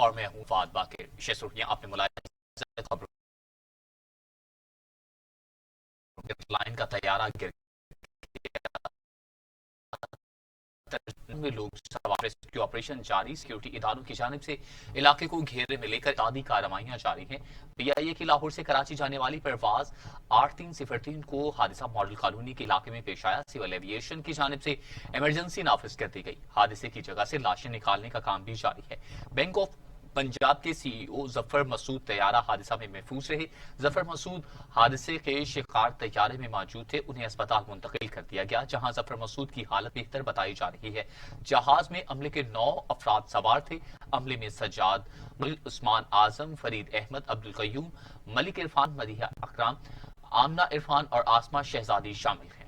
اور میں ہوں فہد باقر. شیسوٹیاں اپنے ملاحظہ خبروں لائن کا طیارہ گر میں لوگ سوار ریسکیو آپریشن جاری. سیکورٹی اداروں کی جانب سے علاقے کو گھیرے میں لے کر امدادی کارروائیاں جاری ہیں. پی آئی اے کی لاہور سے کراچی جانے والی پرواز 8303 کو حادثہ ماڈل کالونی کے علاقے میں پیش آیا. سول ایویشن کی جانب سے ایمرجنسی نافذ کر دی گئی. حادثے کی جگہ سے لاشیں نکالنے کا کام بھی جاری ہے. بینک آف پنجاب کے سی ای او ظفر مسعود طیارہ حادثہ میں محفوظ رہے. ظفر مسعود حادثے کے شکار طیارے میں موجود تھے. انہیں اسپتال منتقل کر دیا گیا جہاں ظفر مسعود کی حالت بہتر بتائی جا رہی ہے. جہاز میں عملے کے 9 افراد سوار تھے. عملے میں سجاد، عثمان اعظم، فرید احمد، عبدالقیوم، ملک عرفان، مدیحہ اکرام، آمنہ عرفان اور آسمہ شہزادی شامل ہیں.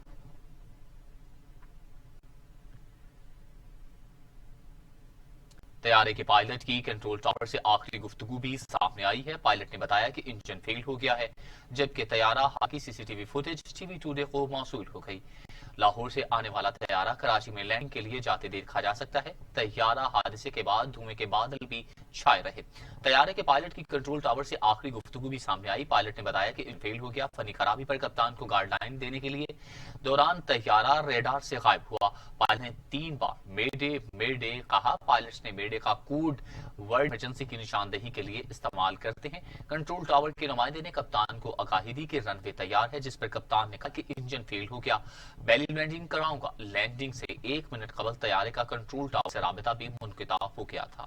طیارے کے پائلٹ کی کنٹرول ٹاور سے آخری گفتگو بھی سامنے آئی ہے. پائلٹ نے بتایا کہ انجن فیل ہو گیا ہے جبکہ طیارہ کی C C T V footage T V today کو موصول ہو گئی. لاہور سے آنے والا طیارہ کراچی میں لینڈ کے لیے جاتے دیکھا جا سکتا ہے. طیارہ حادثے کے بعد دھوئیں کے بادل بھی چھائے رہے. طیارے کے پائلٹ کی کنٹرول ٹاور سے آخری گفتگو بھی سامنے آئی. پائلٹ نے بتایا کہ انجن فیل ہو گیا. فنی خرابی پر کپتان کو گائیڈ لائن دینے کے لیے دوران طیارہ ریڈار سے غائب ہوا. پائلٹ نے 3 بار مے ڈے کہا. پائلٹس نے مے ڈے کا کوڈ ورڈ ایمرجنسی کی نشاندہی کے لیے استعمال کرتے ہیں. کنٹرول ٹاور کے نمائندے نے کپتان کو آگاہی دی کہ رن وے تیار ہے، جس پر کپتان نے کہا کہ انجن فیل ہو گیا، بیلی لینڈنگ کراؤں گا. لینڈنگ سے 1 منٹ قبل طیارے کا کنٹرول ٹاور سے رابطہ بھی منقطع ہو گیا تھا.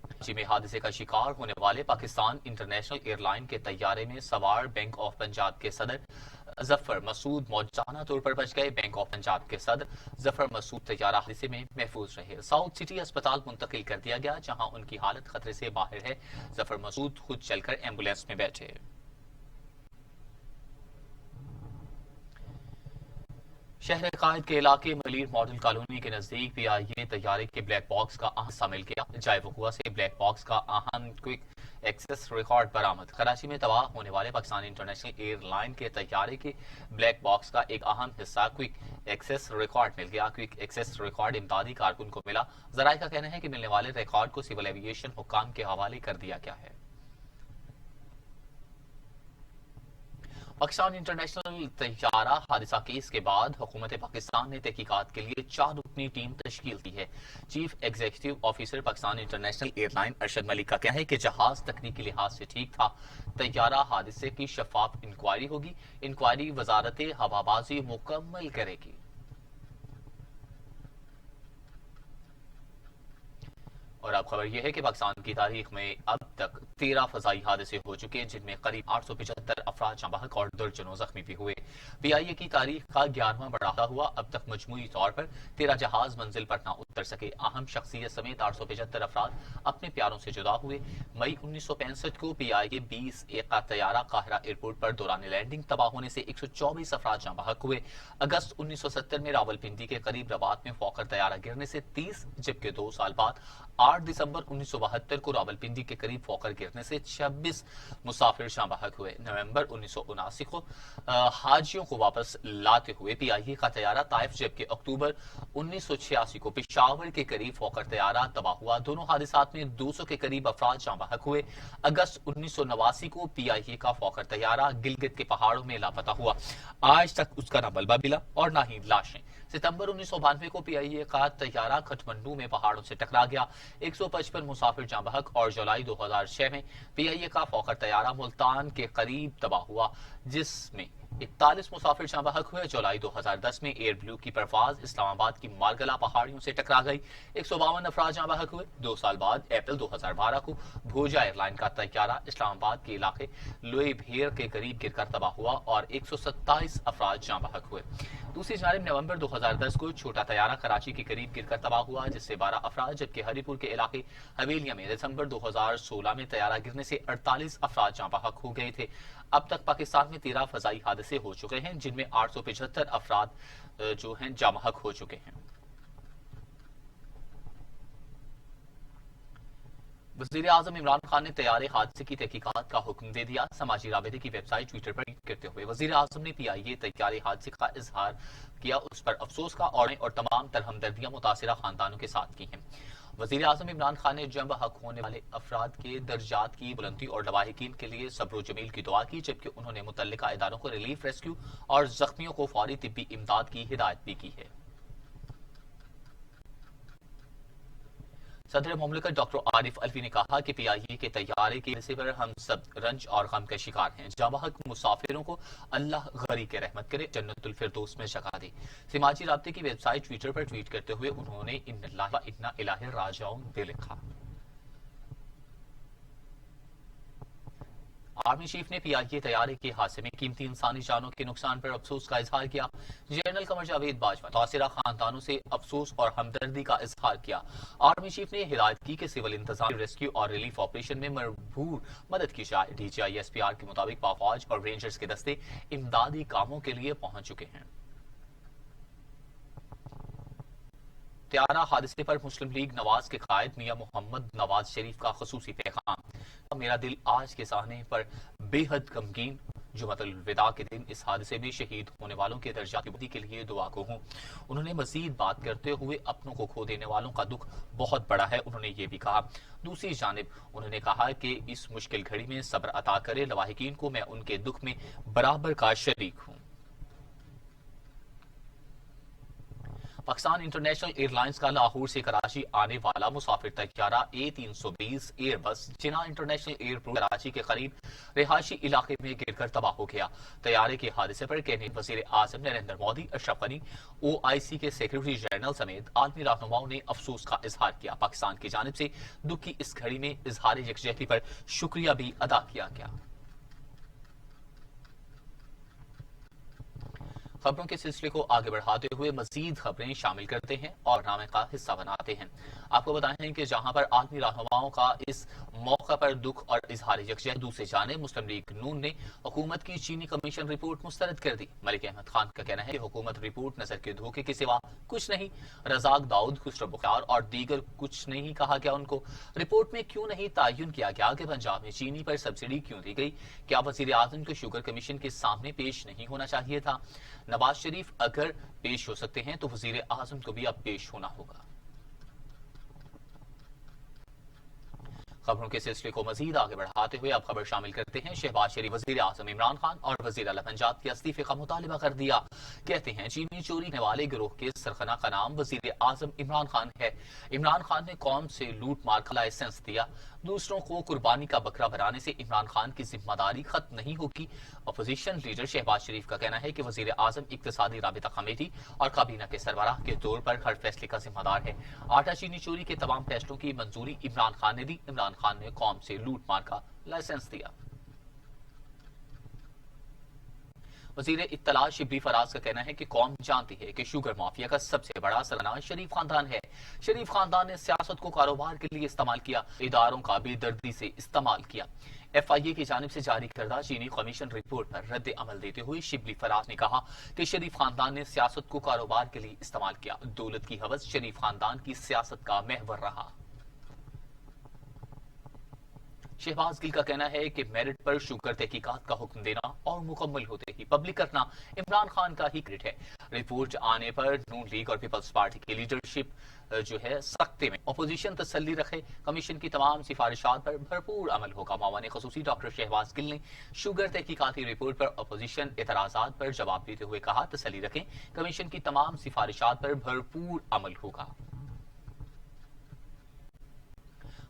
کراچی میں حادثے کا شکار ہونے والے پاکستان انٹرنیشنل ایئر لائن کے طیارے میں سوار بینک آف پنجاب کے صدر ظفر مسعود موجانہ طور پر بچ گئے. بینک آف پنجاب کے صدر ظفر مسعود طیارہ حادثے میں محفوظ رہے. ساؤتھ سٹی اسپتال منتقل کر دیا گیا جہاں ان کی حالت خطرے سے باہر ہے. ظفر مسعود خود چل کر ایمبولینس میں بیٹھے. شہر قائد کے علاقے ملیر ماڈل کالونی کے نزدیک پی آئی اے طیارے کے بلیک باکس کا اہم حصہ مل گیا. جائے وقوع سے بلیک باکس کا اہم کوئک ایکسس ریکارڈ برآمد. کراچی میں تباہ ہونے والے پاکستان انٹرنیشنل ایئر لائن کے طیارے کے بلیک باکس کا ایک اہم حصہ کوئک ایکسس ریکارڈ مل گیا. کوئک ایکسس ریکارڈ امدادی کارکن کو ملا. ذرائع کا کہنا ہے کہ ملنے والے ریکارڈ کو سول ایویشن حکام کے حوالے کر دیا گیا ہے. پاکستان انٹرنیشنل طیارہ حادثہ کیس کے بعد حکومت پاکستان نے تحقیقات کے لیے 4 رکنی ٹیم تشکیل دی ہے. Chief executive officer Pakistan international airline Arshad Malik کا کہنا ہے کہ جہاز تکنیکی لحاظ سے ٹھیک تھا. طیارہ حادثے کی شفاف انکوائری ہوگی. انکوائری وزارت ہوابازی مکمل کرے گی. اور اب خبر یہ ہے کہ پاکستان کی تاریخ میں اب تک 13 فضائی حادثے ہو چکے جن میں قریب 875 افراد جاں بحق اور درجنوں زخمی بھی ہوئے. پی آئی اے کی تاریخ کا 11واں بڑھاتا ہوا اب تک مجموعی طور پر 13 جہاز منزل پر نہ اتر سکے. اہم شخصیت سمیت 875 افراد اپنے پیاروں سے جدا ہوئے. مئی 1965 کو پی آئی اے 20 کا طیارہ قاہرہ ایئرپورٹ پر دوران لینڈنگ تباہ ہونے سے 124 افراد جاں بحق ہوئے. اگست 1970 میں راولپنڈی کے قریب رباط میں فوکر طیارہ گرنے سے 30، جبکہ 2 سال بعد 8 دسمبر 1972 کو راولپنڈی کے قریب فوکر گرنے سے 26 مسافر جاں بحق ہوئے. نومبر 1979 کو حاجیوں کو واپس لاتے ہوئے پی آئی اے کا طیارہ طائف، جبکہ اکتوبر 1986 کو پشاور کے قریب فوکر طیارہ تباہ ہوا. دونوں حادثات میں 200 کے قریب افراد جاں بحق ہوئے. اگست 1989 کو پی آئی اے کا فوکر طیارہ گلگت کے پہاڑوں میں لاپتہ ہوا. آج تک اس کا نہ ملبہ ملا اور نہ ہی لاشیں. ستمبر 1992 کو پی آئی اے کا طیارہ کھٹمنڈو میں پہاڑوں سے ٹکرا گیا. 155 مسافر جاں بحق اور جولائی 2006 میں پی آئی اے کا فوکر طیارہ ملتان کے قریب تباہ ہوا جس میں 41 مسافر جاں بحق ہوئے. جولائی 2010 میں ایئر بلو کی پرواز اسلام آباد کی مارگلا پہاڑیوں سے ٹکرا گئی. 152 افراد جاں بحق ہوئے. 2 سال بعد اپریل 2012 کو بھوجا ایئر لائن کا طیارہ اسلام آباد کے علاقے لوئے بھیر کے قریب گر کر تباہ ہوا اور 127 افراد جاں بحق ہوئے. دوسری جانب نومبر 2010 کو چھوٹا طیارہ کراچی کے قریب گر کر تباہ ہوا جس سے 12 افراد، جبکہ ہری پور کے علاقے حویلیہ میں دسمبر 2016 میں طیارہ گرنے سے 48 افراد جاں بحق ہو گئے تھے. اب تک پاکستان میں 13 فضائی حادثے ہو چکے ہیں جن میں 875 افراد جو ہیں جاں بحق ہو چکے ہیں. وزیر اعظم عمران خان نے طیارے حادثے کی تحقیقات کا حکم دے دیا. سماجی رابطے کی ویب سائٹ ٹویٹر پر ٹویٹ کرتے ہوئے وزیر اعظم نے پی آئی اے طیارے حادثے کا اظہار کیا، اس پر افسوس کا اور تمام تر ہمدردیاں متاثرہ خاندانوں کے ساتھ کی ہیں. وزیر اعظم عمران خان نے جنب حق ہونے والے افراد کے درجات کی بلندی اور لواحقین کے لیے صبر و جمیل کی دعا کی، جبکہ انہوں نے متعلقہ اداروں کو ریلیف، ریسکیو اور زخمیوں کو فوری طبی امداد کی ہدایت بھی کی ہے۔ صدر مملکت ڈاکٹر عارف الوی نے کہا کہ پی آئی اے کے طیارے کے حادثے پر ہم سب رنج اور غم کا شکار ہیں۔ جاں بحق مسافروں کو اللہ غریق رحمت کرے، جنت الفردوس میں جگہ دے۔ سماجی رابطے کی ویب سائٹ ٹویٹر پر ٹویٹ کرتے ہوئے انہوں نے ان اللہ و انا الہ راجعون بھی لکھا۔ آرمی چیف نے پی آئی اے طیارے کے حادثے میں قیمتی انسانی جانوں کے نقصان پر افسوس کا اظہار کیا۔ جنرل قمر جاوید باجوہ متاثرہ خاندانوں سے افسوس اور ہمدردی کا اظہار کیا۔ آرمی چیف نے ہدایت کی کہ سول انتظامیہ ریسکیو اور ریلیف آپریشن میں بھرپور مدد کی جائے۔ D G I S P R کے مطابق پاک فوج اور رینجرز کے دستے امدادی کاموں کے لیے پہنچ چکے ہیں۔ طیارہ حادثے پر مسلم لیگ نواز کے قائد میاں محمد نواز شریف کا خصوصی پیغام۔ میرا دل آج کے صحنے پر بے حد غمگین، جمعۃ الوداع کے دن اس حادثے میں شہید ہونے والوں کے درجات کی بلندی کے لیے دعا گو ہوں۔ انہوں نے مزید بات کرتے ہوئے اپنوں کو کھو دینے والوں کا دکھ بہت بڑا ہے۔ انہوں نے یہ بھی کہا، دوسری جانب انہوں نے کہا کہ اس مشکل گھڑی میں صبر عطا کرے لواحقین کو، میں ان کے دکھ میں برابر کا شریک ہوں۔ پاکستان انٹرنیشنل ایئر لائنز کا لاہور سے کراچی آنے والا مسافر طیارہ A320 ایئر بس جناح انٹرنیشنل ایئرپورٹ کراچی کے قریب رہائشی علاقے میں گر کر تباہ ہو گیا۔ طیارے کے حادثے پر کینیڈین وزیر اعظم نریندر مودی، اشرف غنی، OIC کے سیکرٹری جنرل سمیت عالمی رہنماؤں نے افسوس کا اظہار کیا۔ پاکستان کی جانب سے دکھ کی اس گھڑی میں اظہار یکجہتی پر شکریہ بھی ادا کیا گیا۔ خبروں کے سلسلے کو آگے بڑھاتے ہوئے مزید خبریں شامل کرتے ہیں اور نامے کا حصہ بناتے ہیں۔ آپ کو بتائیں کہ جہاں پر عالمی رہنماؤں کا اس موقع پر دکھ اور اظہار یکجہتی، دوسری جانب مسلم لیگ نون نے حکومت کی چینی کمیشن رپورٹ مسترد کر دی۔ ملک احمد خان کا کہنا ہے کہ حکومت رپورٹ نظر کے دھوکے کے سوا کچھ نہیں۔ رزاق داؤد، خسرو بختیار اور دیگر کچھ نہیں کہا گیا ان کو۔ رپورٹ میں کیوں نہیں تعین کیا گیا کہ پنجاب میں چینی پر سبسڈی کیوں دی گئی؟ کیا وزیر اعظم کو شوگر کمیشن کے سامنے پیش نہیں ہونا چاہیے تھا؟ نواز شریف اگر پیش ہو سکتے ہیں تو وزیر اعظم کو بھی اب پیش ہونا ہوگا۔ خبروں کے سلسلے کو مزید آگے بڑھاتے ہوئے اب خبر شامل کرتے ہیں۔ شہباز شریف وزیر اعظم عمران خان اور وزیر اعلی پنجاب کے استعفے کا مطالبہ کر دیا۔ کہتے ہیں چینی چوری کرنے والے گروہ کے سرغنہ کا نام وزیر اعظم عمران خان ہے۔ عمران خان نے قوم سے لوٹ مار کا لائسنس دیا۔ دوسروں کو قربانی کا بکرا بنانے سے عمران خان کی ذمہ داری ختم نہیں ہوگی۔ اپوزیشن لیڈر شہباز شریف کا کہنا ہے کہ وزیر اعظم اقتصادی رابطہ کمیٹی اور کابینہ کے سربراہ کے طور پر ہر فیصلے کا ذمہ دار ہے۔ آٹا چینی چوری کے تمام فیصلوں کی منظوری عمران خان نے دی۔ عمران خان نے قوم سے لوٹ مار کا لائسنس دیا۔ وزیر اطلاع شبلی فراز کا کہنا ہے کہ قوم جانتی ہے کہ شوگر مافیا کا سب سے بڑا سرغنہ شریف خاندان ہے۔ شریف خاندان نے سیاست کو کاروبار کے لیے استعمال کیا، اداروں کا بے دردی سے استعمال کیا۔ FIA کی جانب سے جاری کردہ چینی کمیشن رپورٹ پر رد عمل دیتے ہوئے شبلی فراز نے کہا کہ شریف خاندان نے سیاست کو کاروبار کے لیے استعمال کیا۔ دولت کی ہوس شریف خاندان کی سیاست کا محور رہا۔ شہباز گل کا کہنا ہے کہ میرٹ پر شوگر تحقیقات کا حکم دینا اور مکمل ہوتے ہی پبلک کرنا عمران خان کا ہی کریڈٹ ہے۔ رپورٹ آنے پر نون لیگ اور پیپلز پارٹی کی لیڈرشپ جو ہے سختے میں، اپوزیشن تسلی رکھے، کمیشن کی تمام سفارشات پر بھرپور عمل ہوگا۔ معاون خصوصی ڈاکٹر شہباز گل نے شوگر تحقیقاتی رپورٹ پر اپوزیشن اعتراضات پر جواب دیتے ہوئے کہا، تسلی رکھیں، کمیشن کی تمام سفارشات پر بھرپور عمل ہوگا۔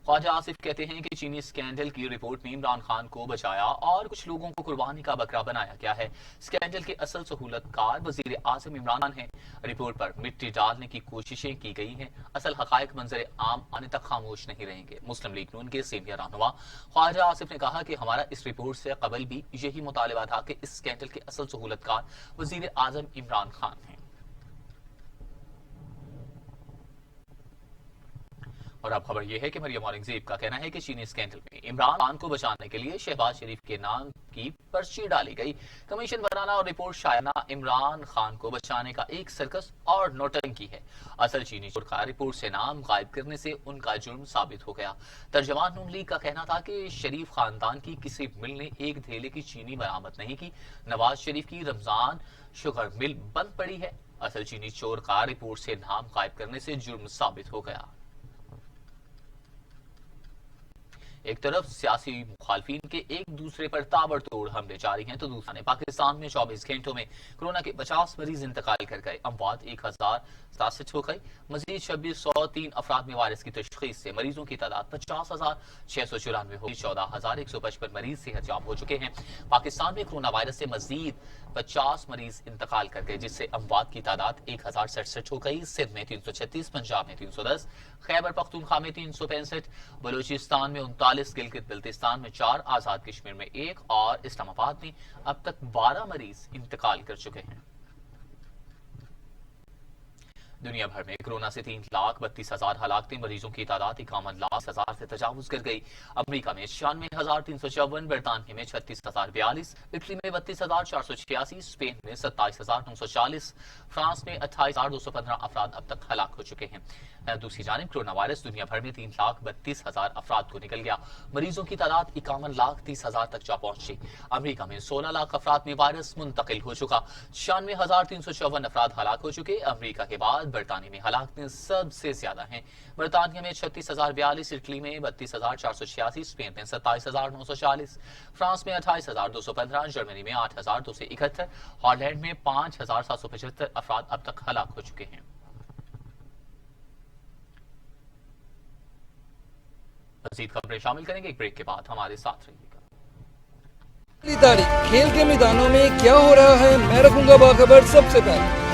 خواجہ آصف کہتے ہیں کہ چینی اسکینڈل کی رپورٹ میں عمران خان کو بچایا اور کچھ لوگوں کو قربانی کا بکرا بنایا گیا ہے۔ اسکینڈل کے اصل سہولت کار وزیر اعظم عمران خان ہیں۔ رپورٹ پر مٹی ڈالنے کی کوششیں کی گئی ہیں، اصل حقائق منظر عام آنے تک خاموش نہیں رہیں گے۔ مسلم لیگ نون کے سینئر رہنما خواجہ آصف نے کہا کہ ہمارا اس رپورٹ سے قبل بھی یہی مطالبہ تھا کہ اس اسکینڈل کے اصل سہولت کار وزیر اعظم عمران خان ہیں۔ اور اب خبر یہ ہے کہ مریم اورنگزیب کا کہنا ہے کہ چینی اسکینڈل میں عمران خان کو بچانے کے لیے شہباز شریف کے نام کی پرچی ڈالی گئی۔ کمیشن بنانا اور رپورٹ شائع کرنا عمران خان کو بچانے کا ایک سرکس اور نوٹنکی ہے۔ اصل چینی چور کا رپورٹ سے نام غائب کرنے سے ان کا جرم ثابت ہو گیا۔ ترجمان نون لیگ کا کہنا تھا کہ شریف خاندان کی کسی مل نے ایک دھیلے کی چینی برآمد نہیں کی۔ نواز شریف کی رمضان شوگر مل بند پڑی ہے۔ اصل چینی چور کا رپورٹ سے نام غائب کرنے سے جرم ثابت ہو گیا۔ ایک طرف سیاسی مخالفین کے ایک دوسرے پر تابڑتوڑ حملے جاری ہیں تو دوسرا پاکستان میں 24 گھنٹوں میں کورونا کے 50 مریض انتقال کر گئے، اموات 1067 ہو گئی، مزید 2603 افراد میں وائرس کی تشخیص سے مریضوں کی تعداد 50,694 ہوگی، 14,155 مریض صحت یاب ہو چکے ہیں۔ پاکستان میں کورونا وائرس سے مزید 50 مریض انتقال کر گئے، جس سے اموات کی تعداد 1067 ہو گئی۔ سندھ میں 336، پنجاب میں 310، خیبر پختونخوا میں 365، بلوچستان میں 39، گلگت بلتستان میں 4، آزاد کشمیر میں 1 اور اسلام آباد میں اب تک 12 مریض انتقال کر چکے ہیں۔ دنیا بھر میں کورونا سے 3,32,000 ہلاکتیں، مریضوں کی تعداد 51,00,000 سے تجاوز کر گئی۔ امریکہ میں 96,354، برطانیہ میں 36,042، اٹلی میں 32,486، اسپین میں 27,940، فرانس میں 28,215 افراد اب تک ہلاک ہو چکے ہیں۔ دوسری جانب کورونا وائرس دنیا بھر میں 3,32,000 افراد کو نکل گیا، مریضوں کی تعداد 51,30,000 تک جا پہنچی۔ امریکہ میں 16 لاکھ افراد میں وائرس منتقل ہو چکا، 96,354 افراد ہلاک ہو چکے۔ امریکہ کے بعد برطانیہ میں ہلاکتیں سب سے زیادہ ہیں، برطانیہ میں 36,042، اٹلی میں 32,486، اسپین میں 27,940، فرانس میں 28,215، جرمنی میں 8,271، ہالینڈ میں 5,775 افراد اب تک ہلاک ہو چکے ہیں۔ مزید خبریں شامل کریں گے ایک بریک کے بعد، ہمارے ساتھ رہیے گا۔ پہلی تاریخ کھیل کے میدانوں میں کیا ہو رہا ہے، میں رکھوں گا باخبر سب سے پہلے۔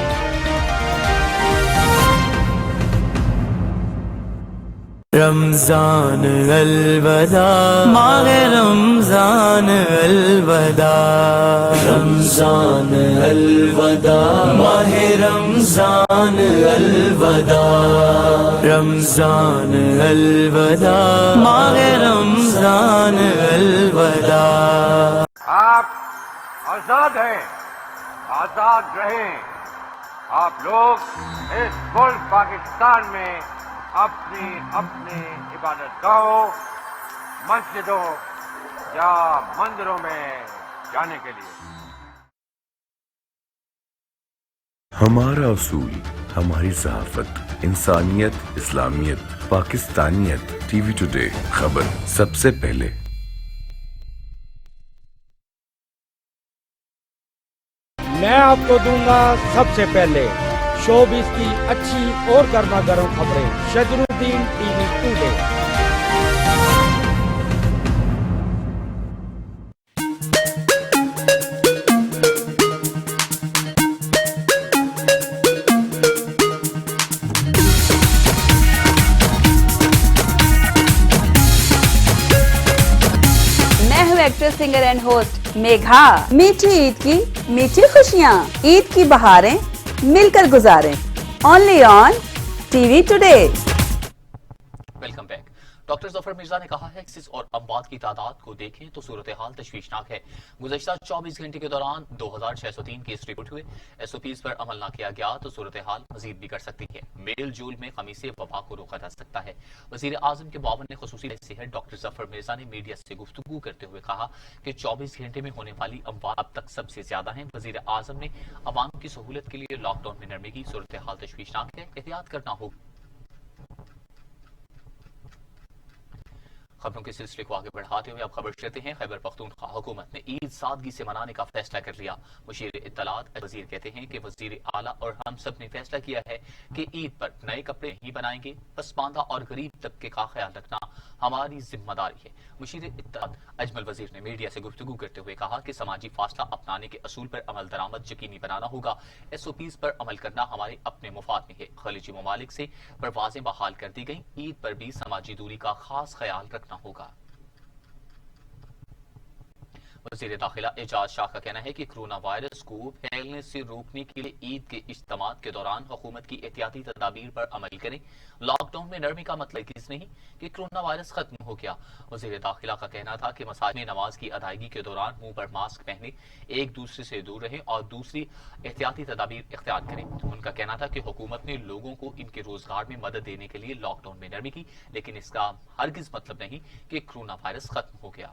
رمضان الوداع، ماہ رمضان الوداع، رمضان الوداع، ماہ رمضان الوداع، رمضان الوداع، ماہ رمضان الوداع۔ آپ آزاد ہیں، آزاد رہیں۔ آپ لوگ اس ملک پاکستان میں اپنی اپنی عبادت گاہوں، مسجدوں یا مندروں میں جانے کے لیے۔ ہمارا اصول، ہماری صحافت، انسانیت، اسلامیت، پاکستانیت۔ ٹی وی ٹوڈے، خبر سب سے پہلے۔ میں آپ کو دوں گا سب سے پہلے شوبز کی اچھی اور گرما گرم خبریں۔ شجر الدین، ٹی وی ٹوڈے۔ میں ہوں actor, singer and host Megha. میٹھی عید کی میٹھی خوشیاں، عید کی بہاریں مل کر گزاریں، only on T V today. Welcome back. Doctor Zafar Mirza نے کہا ہے کہ اور اموات کی تعداد کو دیکھیں تو صورتحال تشویشناک ہے۔ گزشتہ 24 گھنٹے کے دوران 2,603 کیس رپورٹ ہوئے۔ ایس او پیز پر عمل نہ کیا گیا تو صورتحال مزید بگڑ سکتی ہے۔ میل جول میں کمی سے وبا کو روکا جا سکتا ہے۔ وزیر اعظم کے معاون خصوصی صحت ڈاکٹر ظفر مرزا نے میڈیا سے گفتگو کرتے ہوئے کہا کہ 24 گھنٹے میں ہونے والی اموات اب تک سب سے زیادہ ہیں۔ وزیر اعظم نے عوام کی سہولت کے لیے لاک ڈاؤن میں نرمی کی۔ صورتحال تشویشناک ہے، احتیاط کرنا ہوگا۔ خبروں کے سلسلے کو آگے بڑھاتے ہوئے اب خبر کرتے ہیں خیبر پختونخوا حکومت نے عید سادگی سے منانے کا فیصلہ کر لیا۔ مشیر اطلاعات وزیر کہتے ہیں کہ وزیر اعلیٰ اور ہم سب نے فیصلہ کیا ہے کہ عید پر نئے کپڑے نہیں بنائیں گے، پسماندہ اور غریب طبقے کا خیال رکھنا ہماری ذمہ داری ہے۔ مشیر اطلاعات اجمل وزیر نے میڈیا سے گفتگو کرتے ہوئے کہا کہ سماجی فاصلہ اپنانے کے اصول پر عمل درآمد یقینی بنانا ہوگا۔ ایس او پیز پر عمل کرنا ہمارے اپنے مفاد میں ہے۔ خلیجی ممالک سے پروازیں بحال کر دی گئیں، عید پر بھی سماجی دوری کا خاص خیال رکھنا ہوگا۔ وزیر داخلہ اعجاز شاہ کا کہنا ہے کہ کرونا وائرس کو پھیلنے سے روکنے کے لیے عید کے اجتماعات کے دوران حکومت کی احتیاطی تدابیر پر عمل کریں۔ لاک ڈاؤن میں نرمی کا مطلب اس نہیں کہ کرونا وائرس ختم ہو گیا۔ وزیر داخلہ کا کہنا تھا کہ مساجد میں نماز کی ادائیگی کے دوران منہ پر ماسک پہنے، ایک دوسرے سے دور رہیں اور دوسری احتیاطی تدابیر اختیار کریں۔ ان کا کہنا تھا کہ حکومت نے لوگوں کو ان کے روزگار میں مدد دینے کے لیے لاک ڈاؤن میں نرمی کی، لیکن اس کا ہرگز مطلب نہیں کہ کرونا وائرس ختم ہو گیا۔